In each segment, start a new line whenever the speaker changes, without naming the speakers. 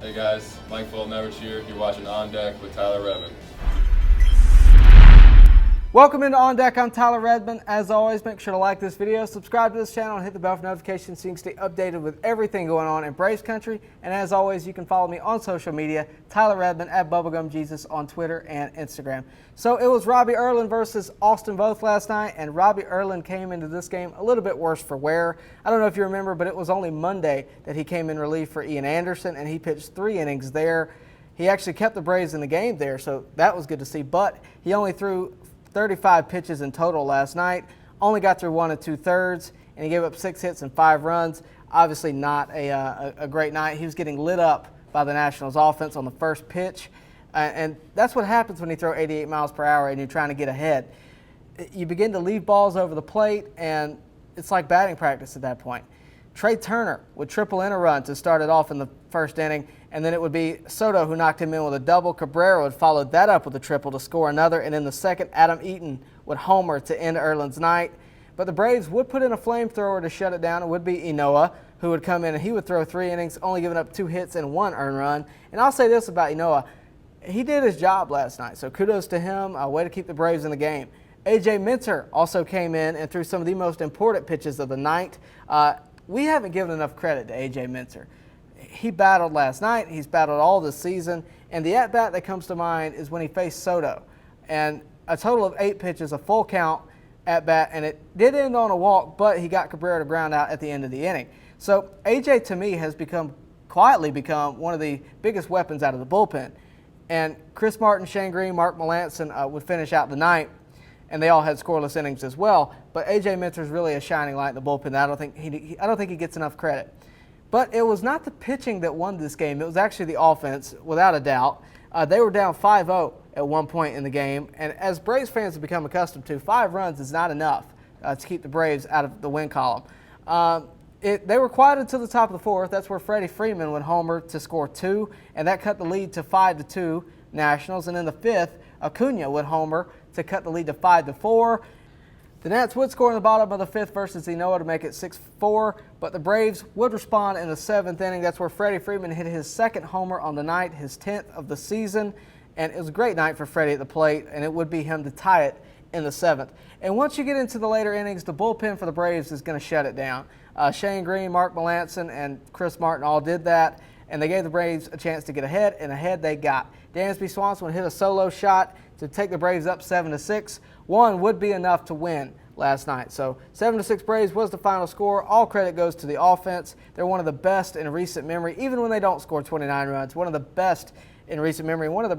Hey guys, Mike Foltynevich here. You're watching On Deck with Tyler Redmond.
Welcome into On Deck. I'm Tyler Redmond. As always, make sure to like this video, subscribe to this channel, and hit the bell for notifications so you can stay updated with everything going on in Braves country. And as always, you can follow me on social media, Tyler Redmond at BubblegumJesus on Twitter and Instagram. So it was Robbie Erlin versus Austin Voth last night, and Robbie Erlin came into this game a little bit worse for wear. I don't know if you remember, but it was only Monday that he came in relief for Ian Anderson, and he pitched 3 innings there. He actually kept the Braves in the game there, so that was good to see, but he only threw 35 pitches in total last night, only got through 1 2/3, and he gave up 6 hits and 5 runs. Obviously not a great night. He was getting lit up by the Nationals offense on the first pitch, and that's what happens when you throw 88 miles per hour and you're trying to get ahead. You begin to leave balls over the plate, and it's like batting practice at that point. Trey Turner would triple in a run to start it off in the first inning, and then it would be Soto who knocked him in with a double. Cabrera would follow that up with a triple to score another, and in the second, Adam Eaton would homer to end Erlin's night. But the Braves would put in a flamethrower to shut it down. It would be Acuña who would come in, and he would throw 3 innings, only giving up 2 hits and 1 earned run. And I'll say this about Acuña. He did his job last night, so kudos to him. Way to keep the Braves in the game. A.J. Minter also came in and threw some of the most important pitches of the night. We haven't given enough credit to A.J. Minter. He battled last night. He's battled all this season. And the at-bat that comes to mind is when he faced Soto. And a total of 8 pitches, a full count at-bat. And it did end on a walk, but he got Cabrera to ground out at the end of the inning. So A.J. to me has quietly become one of the biggest weapons out of the bullpen. And Chris Martin, Shane Green, Mark Melanson would finish out the night. And they all had scoreless innings as well. But A.J. Minter is really a shining light in the bullpen. I don't think he gets enough credit. But it was not the pitching that won this game. It was actually the offense, without a doubt. They were down 5-0 at one point in the game. And as Braves fans have become accustomed to, 5 runs is not enough to keep the Braves out of the win column. They were quiet until the top of the 4th. That's where Freddie Freeman would homer to score 2, and that cut the lead to 5-2 Nationals. And in the 5th, Acuña would homer to cut the lead to 5-4. The Nats would score in the bottom of the 5th versus Acuña to make it 6-4, but the Braves would respond in the 7th inning. That's where Freddie Freeman hit his 2nd homer on the night, his 10th of the season, and it was a great night for Freddie at the plate, and it would be him to tie it in the 7th. And once you get into the later innings, the bullpen for the Braves is going to shut it down. Shane Green, Mark Melanson, and Chris Martin all did that, and they gave the Braves a chance to get ahead, and ahead they got. Dansby Swanson would hit a solo shot to take the Braves up 7-6. 1 would be enough to win last night. So 7-6 Braves was the final score. All credit goes to the offense. They're one of the best in recent memory, even when they don't score 29 runs. One of the best in recent memory. One of the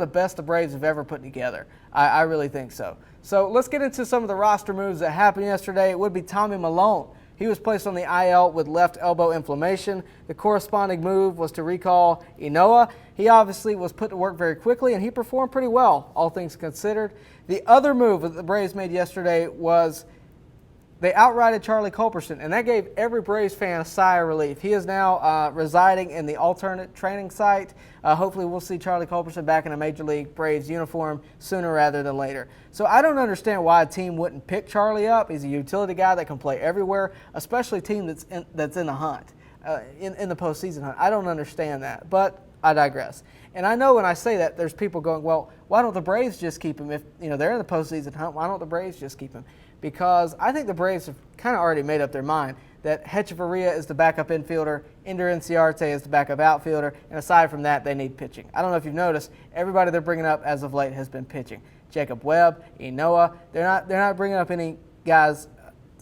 best the Braves have ever put together. I really think so. So let's get into some of the roster moves that happened yesterday. It would be Tommy Milone. He was placed on the IL with left elbow inflammation. The corresponding move was to recall Acuña. He obviously was put to work very quickly, and he performed pretty well, all things considered. The other move that the Braves made yesterday was they outrighted Charlie Culberson, and that gave every Braves fan a sigh of relief. He is now residing in the alternate training site. Hopefully we'll see Charlie Culberson back in a Major League Braves uniform sooner rather than later. So I don't understand why a team wouldn't pick Charlie up. He's a utility guy that can play everywhere, especially a team that's in the hunt, in the postseason hunt. I don't understand that, but I digress. And I know when I say that, there's people going, well, why don't the Braves just keep him? If they're in the postseason hunt, why don't the Braves just keep him? Because I think the Braves have kind of already made up their mind that Hechavarria is the backup infielder, Ender Inciarte is the backup outfielder, and aside from that, they need pitching. I don't know if you've noticed, everybody they're bringing up as of late has been pitching. Jacob Webb, Acuña, they're not bringing up any guys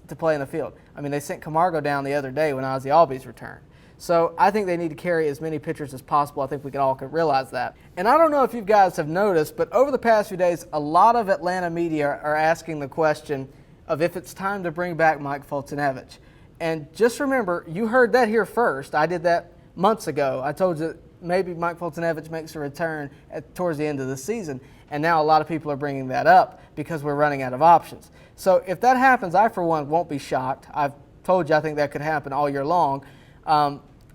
to play in the field. I mean, they sent Camargo down the other day when Ozzie Albies returned. So I think they need to carry as many pitchers as possible. I think we can all realize that. And I don't know if you guys have noticed, but over the past few days, a lot of Atlanta media are asking the question of if it's time to bring back Mike Foltynevich. And just remember, you heard that here first. I did that months ago. I told you maybe Mike Foltynevich makes a return towards the end of the season. And now a lot of people are bringing that up because we're running out of options. So if that happens, I, for one, won't be shocked. I've told you I think that could happen all year long.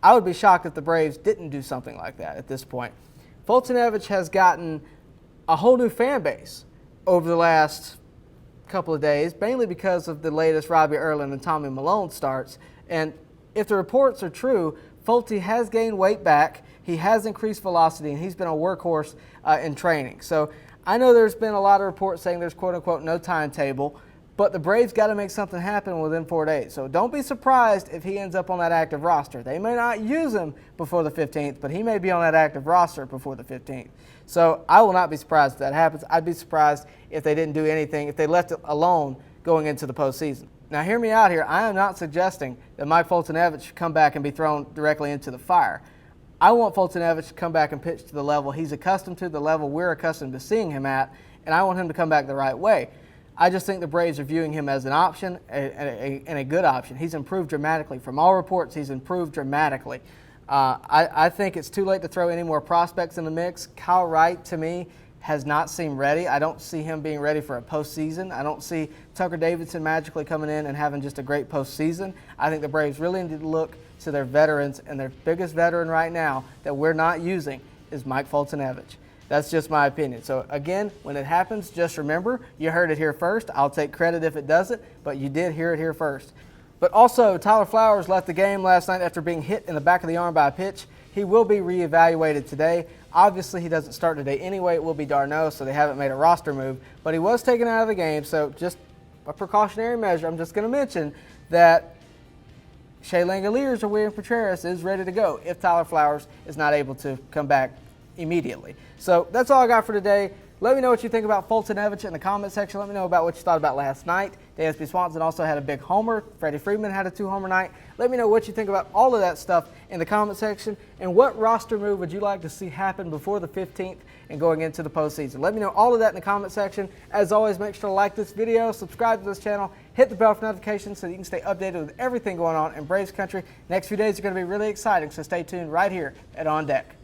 I would be shocked if the Braves didn't do something like that at this point. Foltynevich has gotten a whole new fan base over the last couple of days, mainly because of the latest Robbie Erlin and Tommy Milone starts. And if the reports are true, Folty has gained weight back. He has increased velocity, and he's been a workhorse in training. So I know there's been a lot of reports saying there's quote-unquote no timetable, but the Braves got to make something happen within 4 days. So don't be surprised if he ends up on that active roster. They may not use him before the 15th, but he may be on that active roster before the 15th. So I will not be surprised if that happens. I'd be surprised if they didn't do anything, if they left it alone going into the postseason. Now hear me out here. I am not suggesting that Mike Foltynevich should come back and be thrown directly into the fire. I want Foltynevich to come back and pitch to the level he's accustomed to, the level we're accustomed to seeing him at, and I want him to come back the right way. I just think the Braves are viewing him as an option and a good option. He's improved dramatically. From all reports, he's improved dramatically. I think it's too late to throw any more prospects in the mix. Kyle Wright, to me, has not seemed ready. I don't see him being ready for a postseason. I don't see Tucker Davidson magically coming in and having just a great postseason. I think the Braves really need to look to their veterans, and their biggest veteran right now that we're not using is Mike Foltynevich. That's just my opinion. So again, when it happens, just remember, you heard it here first. I'll take credit if it doesn't, but you did hear it here first. But also, Tyler Flowers left the game last night after being hit in the back of the arm by a pitch. He will be reevaluated today. Obviously, he doesn't start today anyway. It will be d'Arnaud, so they haven't made a roster move. But he was taken out of the game, so just a precautionary measure. I'm just going to mention that Shea Langoliers or William Contreras is ready to go if Tyler Flowers is not able to come back immediately. So that's all I got for today. Let me know what you think about Foltynevich in the comment section. Let me know about what you thought about last night. Dansby Swanson also had a big homer. Freddie Freeman had a 2-homer night. Let me know what you think about all of that stuff in the comment section. And what roster move would you like to see happen before the 15th and going into the postseason? Let me know all of that in the comment section. As always, make sure to like this video, subscribe to this channel, hit the bell for notifications so that you can stay updated with everything going on in Braves country. Next few days are going to be really exciting, so stay tuned right here at On Deck.